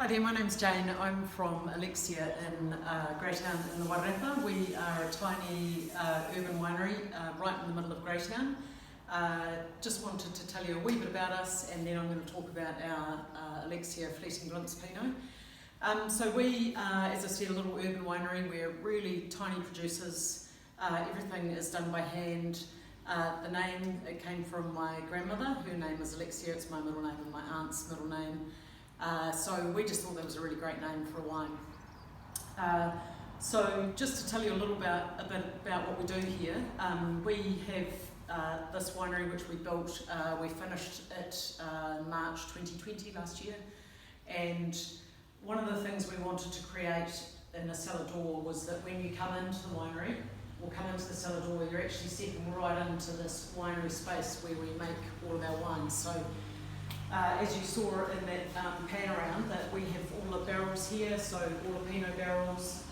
there, my name's Jane. I'm from Alexia in Greytown in the Wairarapa. We are a tiny urban winery right in the middle of Greytown. Just wanted to tell you a wee bit about us, and then I'm going to talk about our Alexia Fleeting Glimpse Pinot. So we are, as I said, a little urban winery. We're really tiny producers. Everything is done by hand. The name, it came from my grandmother. Her name is Alexia. It's my middle name and my aunt's middle name. So we just thought that was a really great name for a wine. So just to tell you a bit about what we do here, we have this winery which we built. We finished it March 2020 last year, and one of the things we wanted to create in a cellar door was that when you come into the winery or come into the cellar door, you're actually stepping right into this winery space where we make all of our wines. So as you saw in that pan around, that we have all the barrels here, so all the Pinot barrels.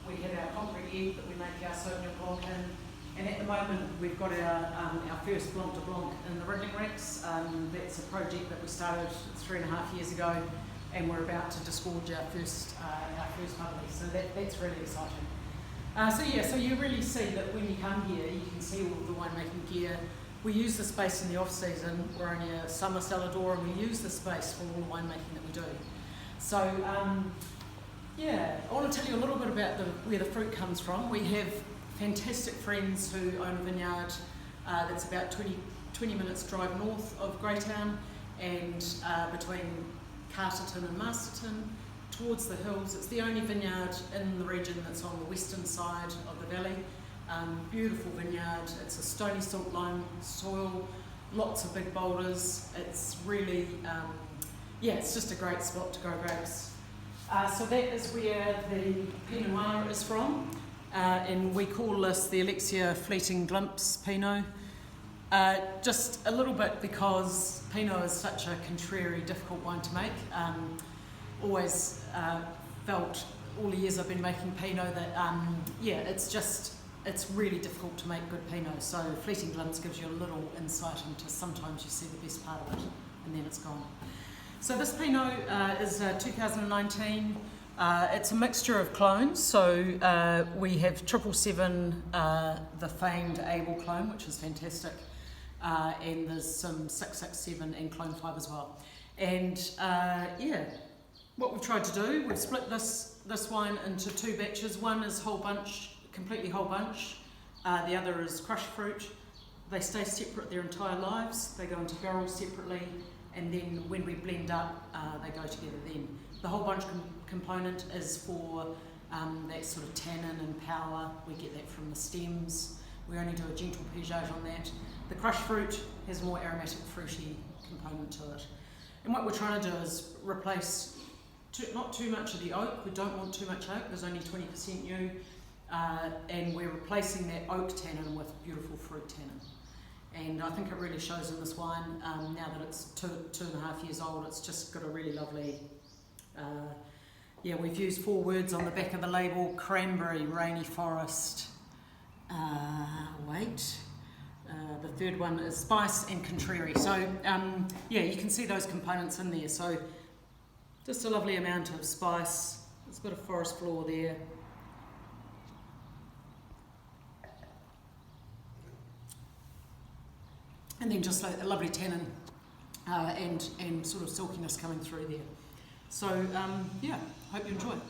We have our concrete egg that we make our Sauvignon Blanc in, and at the moment we've got our first Blanc de Blanc in the riddling racks. That's a project that we started 3.5 years ago, and we're about to disgorge our first barley, so that's really exciting. So you really see that when you come here, you can see all of the winemaking gear. We use the space in the off-season. We're only a summer cellar door, and we use the space for all the winemaking that we do. So, I want to tell you a little bit about where the fruit comes from. We have fantastic friends who own a vineyard that's about 20 minutes drive north of Greytown, and between Carterton and Masterton, towards the hills. It's the only vineyard in the region that's on the western side of the valley. Beautiful vineyard. It's a stony silt lime soil, lots of big boulders. It's really, it's just a great spot to grow grapes. So that is where the Pinot Noir is from, and we call this the Alexia Fleeting Glimpse Pinot. Just a little bit because Pinot is such a contrary, difficult wine to make. Always felt all the years I've been making Pinot that it's really difficult to make good Pinot. So Fleeting Glimpse gives you a little insight into sometimes you see the best part of it and then it's gone. So this Pinot is 2019. It's a mixture of clones. So we have 777, the famed Able clone, which is fantastic, and there's some 667 and clone 5 as well. And what we've tried to do, we've split this wine into 2 batches. One is whole bunch, completely whole bunch. The other is crushed fruit. They stay separate their entire lives. They go into barrels separately, and then when we blend up, they go together then. The whole bunch component is for that sort of tannin and power. We get that from the stems. We only do a gentle pigeage on that. The crushed fruit has a more aromatic, fruity component to it. And what we're trying to do is replace not too much of the oak. We don't want too much oak. There's only 20% new. And we're replacing that oak tannin with beautiful fruit tannin. And I think it really shows in this wine. Now that it's 2.5 years old, it's just got a really lovely, we've used 4 words on the back of the label: cranberry, rainy forest, the third one is spice and contrary. So you can see those components in there. So just a lovely amount of spice. It's got a forest floor there. And then just like a lovely tannin and sort of silkiness coming through there. So hope you enjoy it.